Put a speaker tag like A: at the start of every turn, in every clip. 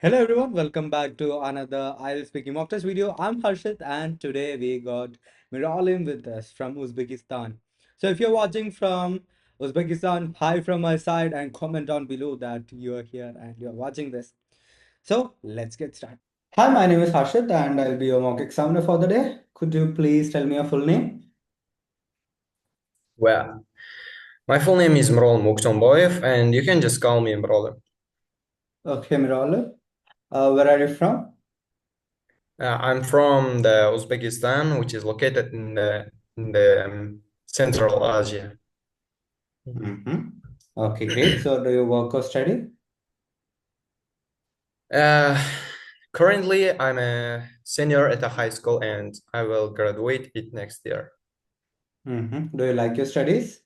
A: Hello everyone, welcome back to another IELTS speaking mock test video. I'm Harshit and today we got Mirolim with us from Uzbekistan. So if you're watching from Uzbekistan, hi from my side and comment down below that you're here and you're watching this. So let's get started. Hi, my name is Harshit and I'll be your mock examiner for the day. Could you please tell me your full name?
B: Well, my full name is Mirolim, and you can just call me Mirolim.
A: Okay, Mirolim. Where are you from?
B: I'm from the Uzbekistan, which is located in the Central Asia.
A: Okay, great. So do you work or study?
B: Uh, Currently, I'm a senior at a high school, and I will graduate it next year.
A: Do you like your studies?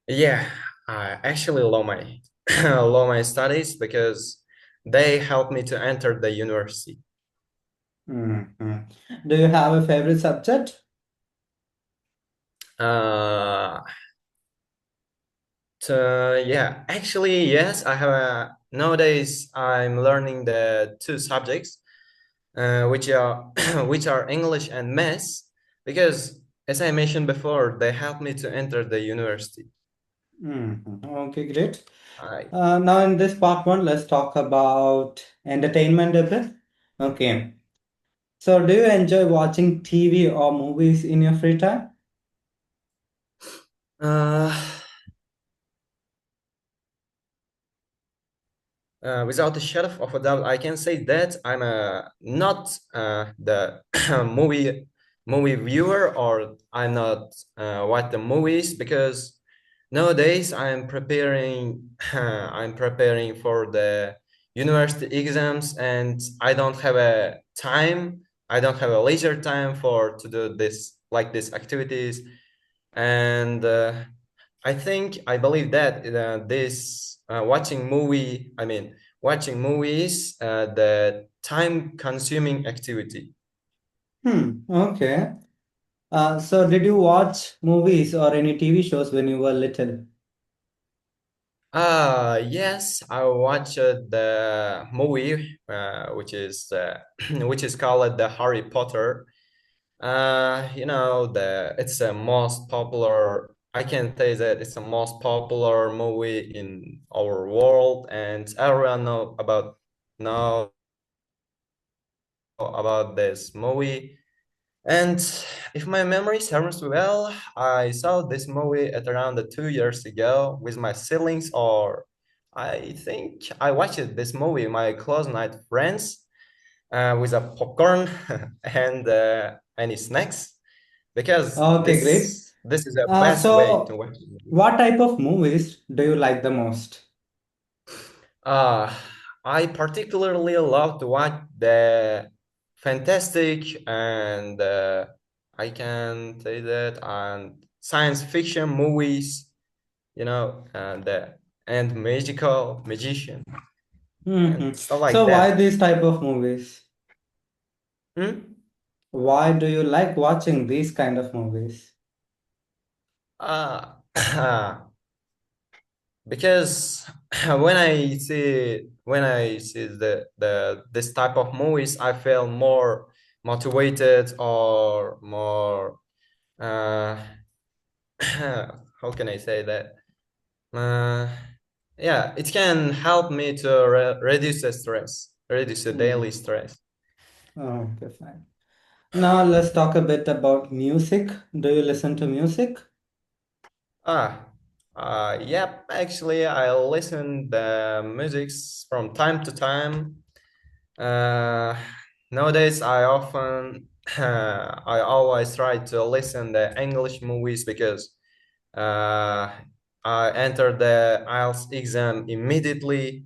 B: Yeah, I actually love my love my studies because they help me to enter the university.
A: Mhm. Do you have a favorite subject?
B: Uh, yeah, actually, yes, I have nowadays I'm learning the two subjects, which are which are English and Maths, because as I mentioned before, they help me to enter the university.
A: Okay, great.
B: I
A: Now in this part one, let's talk about entertainment a bit. Okay. So do you enjoy watching TV or movies in your free time?
B: uh, Without a shadow of a doubt, I can say that I'm not the movie viewer, or I'm not watch the movies, because nowadays I'm preparing I'm preparing for the university exams, and I don't have a time. I don't have a leisure time for to do these activities, and I believe that this watching movies, the time consuming activity.
A: Okay. So did you watch movies or any TV shows when you were little?
B: Yes, I watched the movie, which is called the Harry Potter. It's the most popular. I can say that it's the most popular movie in our world, and everyone know about this movie. And if my memory serves well, I saw this movie at around 2 years ago with my siblings, or I think I watched this movie with my close night friends, with a popcorn and any snacks, because
A: Okay, great.
B: this is the
A: Uh,
B: best way to
A: so
B: watch a movie.
A: what type of movies do you like the most?
B: Uh, I particularly love to watch the fantastic and I can say that, and science fiction movies, and magical magician and stuff like
A: So why
B: that.
A: these type of movies?
B: Hmm?
A: Why do you like watching these kind of movies?
B: Uh, because when I see the this type of movies, I feel more motivated, or more uh how can I say that, uh yeah, it can help me to reduce the daily
A: Hmm.
B: stress.
A: Okay, fine. Now let's talk a bit about music. Do you listen to music?
B: ah yep, actually I listen the musics from time to time. Uh, Nowadays, I always try to listen the English movies, because uh, I entered the IELTS exam immediately.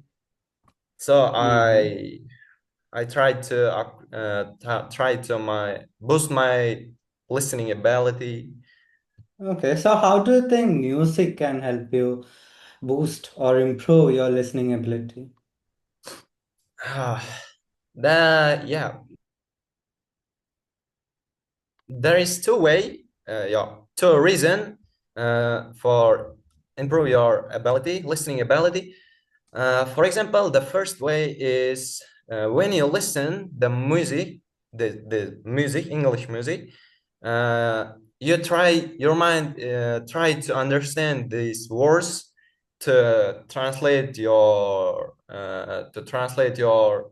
B: So
A: Hmm.
B: I tried to try to my boost my listening ability.
A: Okay, so how do you think music can help you boost or improve your listening ability?
B: The yeah, there is two reason for improve your ability, listening ability. For example, the first way is when you listen the music, the music, English music, you try your mind try to understand these words to translate your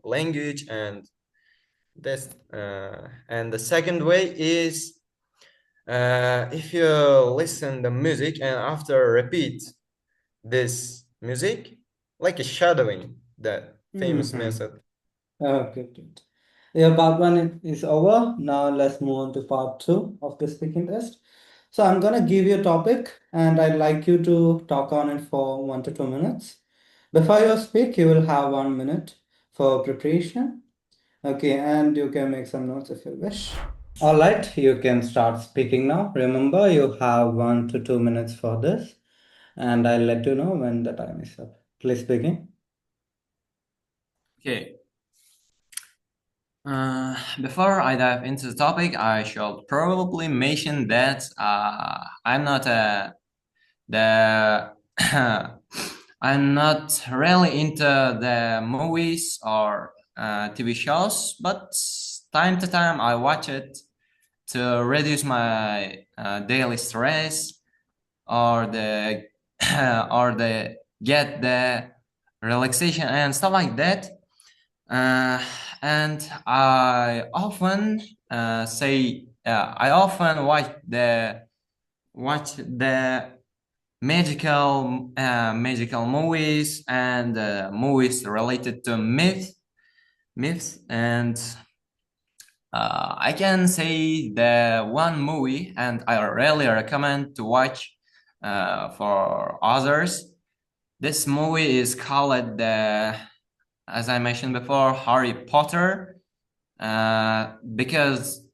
B: language and the second way is if you listen the music and after repeat this music like a shadowing, that famous
A: Mm-hmm.
B: method.
A: Okay, good. Yeah, part one is over. Now let's move on to part two of the speaking test. So I'm gonna give you a topic and I'd like you to talk on it for 1 to 2 minutes. Before you speak, you will have 1 minute for preparation. Okay, and you can make some notes if you wish. All right, you can start speaking now. Remember, you have 1 to 2 minutes for this, and I'll let you know when the time is up. Please begin.
C: Okay. Before I dive into the topic, I should probably mention that I'm not the I'm not really into the movies or TV shows, but time to time I watch it to reduce my daily stress or the or the get the relaxation and stuff like that. Uh, and I often watch the magical movies and movies related to myths, and I can say the one movie, and I really recommend to watch for others. This movie is called as I mentioned before, Harry Potter, because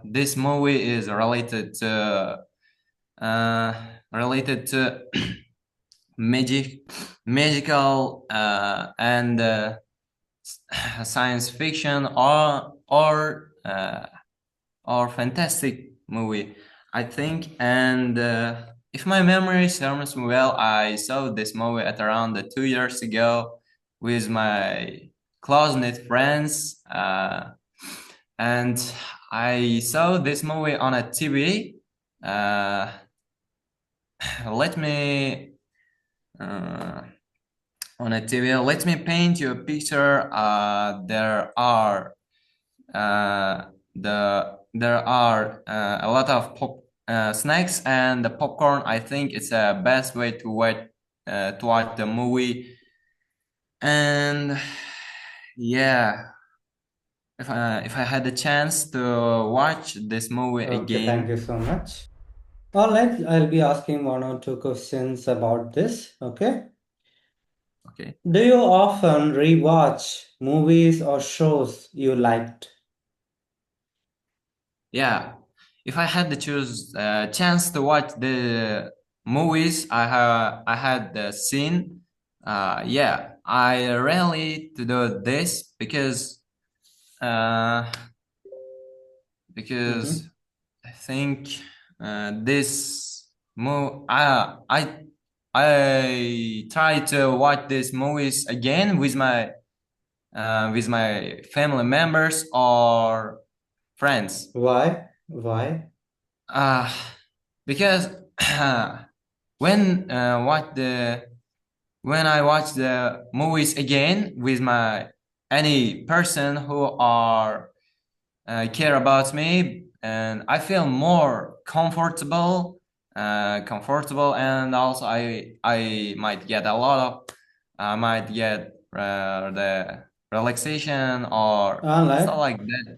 C: this movie is uh, related to magic, magical and science fiction or fantastic movie, I think. And if my memory serves me well, I saw this movie at around 2 years ago with my close knit friends, and I saw this movie on a TV. Uh, let me uh, on a TV. Let me paint you a picture. Uh, there are a lot of snacks and the popcorn. I think it's the best way to watch the movie. And yeah, if I had the chance to watch this movie
A: Okay, thank
C: again,
A: you so much. All right, I'll be asking 1 or 2 questions about this. Okay.
C: okay,
A: Do you often rewatch movies or shows you liked?
C: yeah, if I had to choose a chance to watch the movies I had seen, yeah, I rarely to do this uh, because
A: Mm-hmm.
C: I think this mo I try to watch these movies again with my family members or friends.
A: Why? Why?
C: Uh, because when when I watch the movies again with my any person who are care about me, and I feel more comfortable, and also I might get a lot of I might get the relaxation or
A: All
C: stuff
A: right.
C: like that.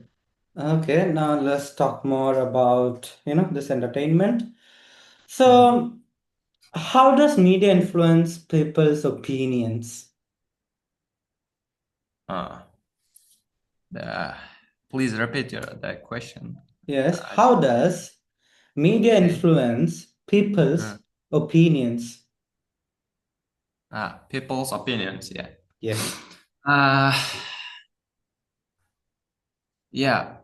A: Okay, now let's talk more about, this entertainment.
C: Mhm.
A: So, how does media influence people's opinions?
C: Uh, the, please repeat the question.
A: Yes,
C: I
A: how does media
C: okay.
A: influence people's opinions?
C: People's opinions. Yeah.
A: Yes.
C: Uh, yeah.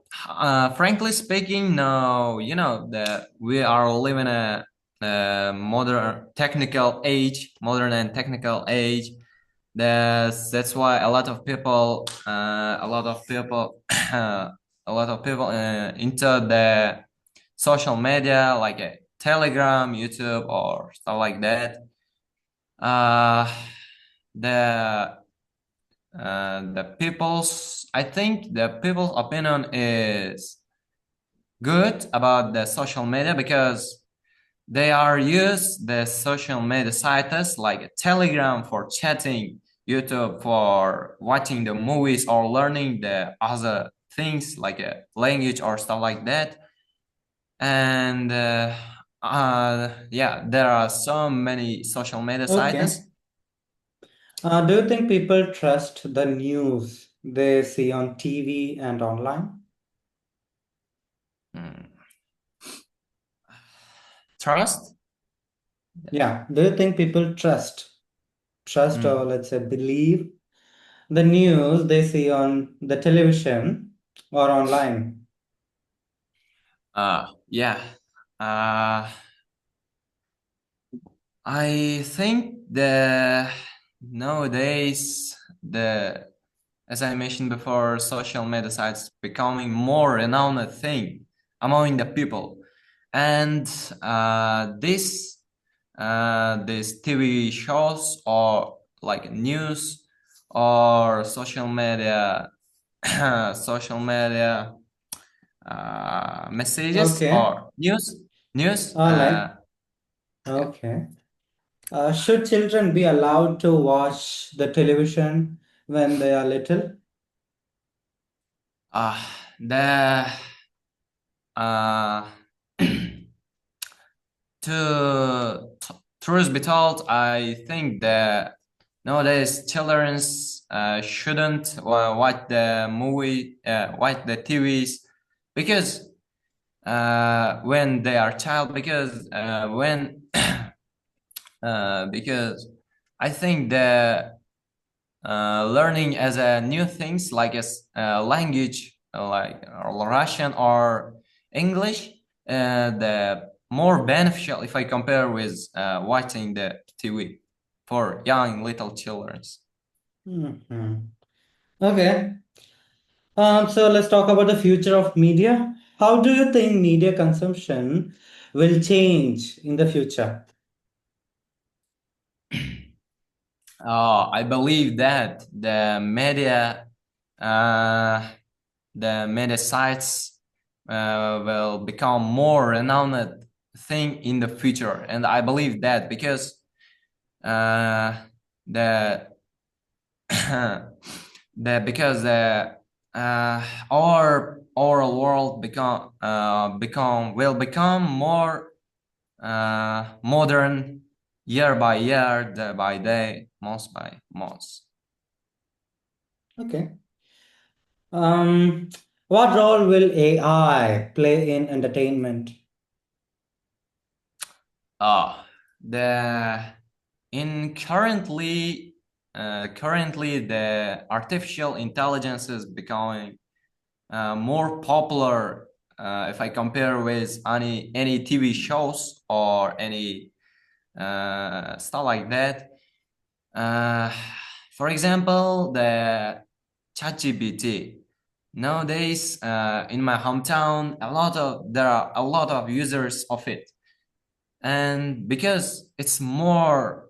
C: Frankly speaking, no. You know that we are living modern and technical age. That's why a lot of people into the social media like Telegram, YouTube, or stuff like that. Uh, the I think the people's opinion is good about the social media because they are use the social media sites like Telegram for chatting, YouTube for watching the movies or learning the other things like a language or stuff like that. And yeah, there are so many social media sites.
A: Okay. Do you think people trust the news they see on TV and online?
C: Mm. Trust?
A: Yeah. Do you think people trust or
C: Mm.
A: let's say believe the news they see on the television or online?
C: Yeah. Uh, I think the nowadays the as I mentioned before, social media sites becoming more renowned thing among the people, and this TV shows or like news or social media social media messages
A: Okay.
C: or news
A: All right.
C: yeah.
A: Okay. Should children be allowed to watch the television when they are little?
C: uh, the uh, truth be told, I think that nowadays children shouldn't watch the watch the TVs because when they are child, because I think the learning as a new things like a language like Russian or English, the more beneficial if I compare with watching the TV for young little children.
A: Mhm. Okay. So let's talk about the future of media. How do you think media consumption will change in the future?
C: I believe that uh, the media sites will become more renowned thing in the future, and I believe that because uh, the the our world become more modern year by year, day by day, month by month.
A: Okay. Um, what role will AI play in entertainment?
C: Ah, the in currently the artificial intelligence is becoming more popular if I compare with any TV shows or any stuff like that. Uh, for example, the ChatGPT. Nowadays, in my hometown, there are a lot of users of it, and because it's more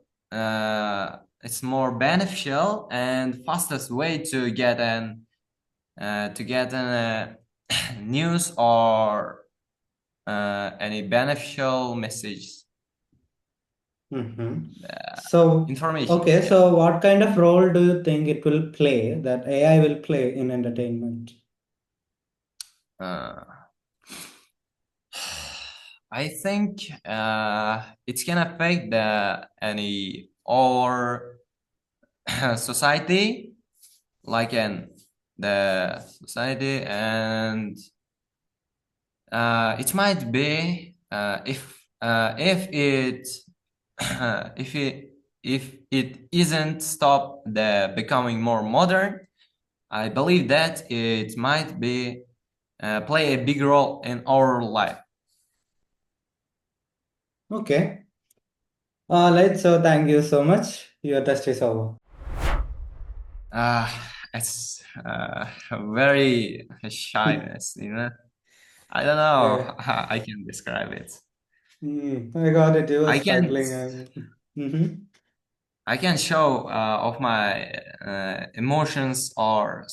C: beneficial and fastest way to get an news or any beneficial message
A: Mhm. So,
C: informations.
A: okay,
C: Yeah.
A: so what kind of role do you think it will play, that AI will play in entertainment?
C: Uh, I think it can affect the any or society like in the society, and it might be if it if it if it isn't stop the becoming more modern, I believe that it might be play a big role in our life.
A: Okay. Let's so thank you so much. Your test is over.
C: Uh, it's very shyness, you know. I don't
A: Yeah.
C: know how I can describe it.
A: I got it. You were
C: I can
A: struggling. Mm-hmm.
C: I can show of my emotions or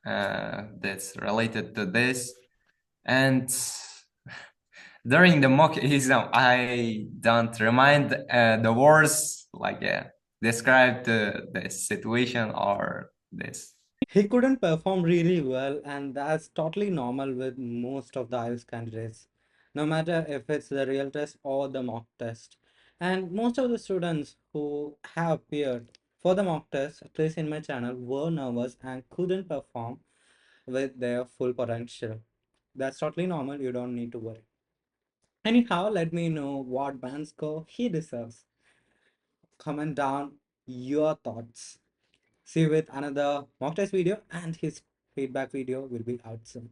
C: that's related to this. And during the mock exam, I don't remind the words like describe the situation or this.
A: He couldn't perform really well, and that's totally normal with most of the IELTS candidates, no matter if it's the real test or the mock test. And most of the students who have appeared for the mock test, at least in my channel, were nervous and couldn't perform with their full potential. That's totally normal, you don't need to worry. Anyhow, let me know what band score he deserves. Comment down your thoughts. See you with another mock test video, and his feedback video will be out soon.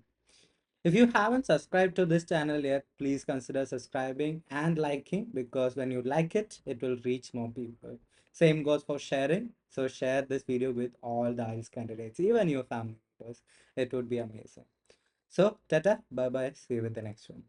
A: If you haven't subscribed to this channel yet, please consider subscribing and liking, because when you like it, it will reach more people. Same goes for sharing. So share this video with all the IELTS candidates, even your family members. It would be amazing. So, tata, bye bye. See you with the next one.